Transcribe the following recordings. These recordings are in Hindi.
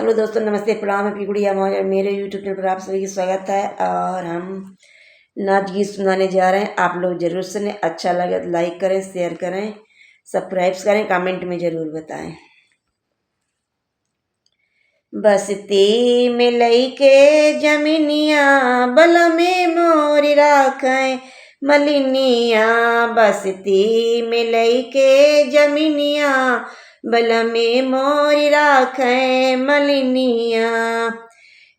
हेलो दोस्तों, नमस्ते, प्रणाम। है गुड़िया मौज और मेरे यूट्यूब चैनल पर आप सभी की स्वागत है। और हम नाच गीत सुनाने जा रहे हैं। आप लोग जरूर सुने। अच्छा लगे तो लाइक करें, शेयर करें, सब्सक्राइब करें, कमेंट में ज़रूर बताएं। बसती में लईके जमीनिया बल में मोरी राखें मलिनिया। बसती में लईके जमीनिया बल में मोरी राखें मलिनिया।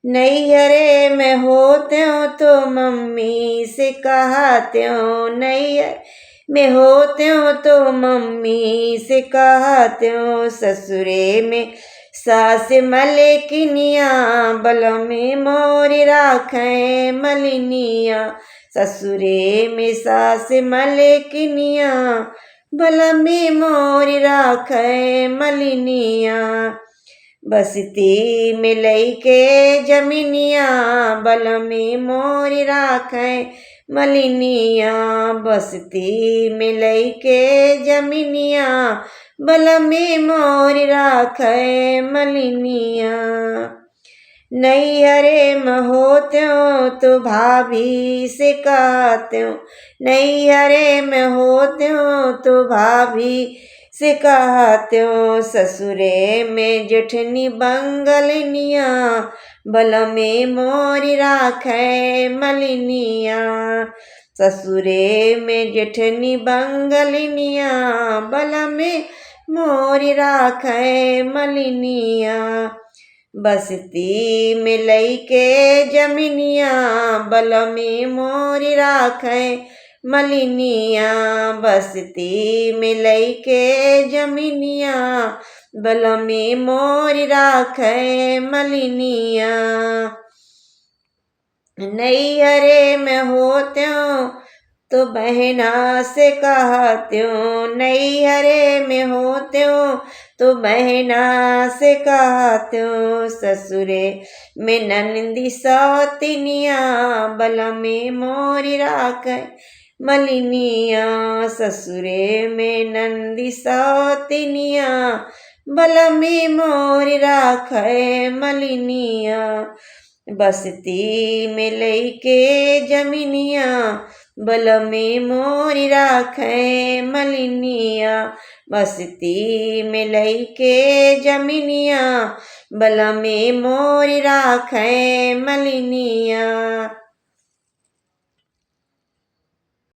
नैहरे में होते हो तो मम्मी से कहते हो, नैहर में होते हो तो मम्मी से कहते हो। ससुरे में सास मलेकिनिया बल में मोरी राखें मलिनिया। ससुरे में सास मलेकिनिया बल में मोरी राखें मलिनिया। बसती में लईके जमीनिया बल में मोरी राखें मलिनिया। बसती में लईके जमीनिया बल में मोरी राखें मलिनिया। नैहरे में होते हो तो भाभी से कहते हो, नैहरे में होते हो तो भाभी से कहते हो। ससुरे में जेठनी बंगलनिया बल में मोरी राखें मलिनिया। ससुरे में जेठनी बंगलनिया बल में मोरी राखें मलिनिया। बसती में लईके जमीनिया बल में मोरी राखें मलिनिया। बसती में लईके जमीनिया बल में मोरी राखें मलिनिया। नैहरे में होते हो तो बहना से कहते हो, नैहरे में होते हो तो बहना से कहते हो। ससुरे में नंदी सौतिनिया बल में मोरी राखें मलिनिया। ससुरे में नंदी सौतिनिया बल में मोरी राखें मलिनिया। बसती में लईके जमीनिया बल में मोरी राखें मलिनिया। बसती में लईके जमीनिया बल में मोरी राखें मलिनिया।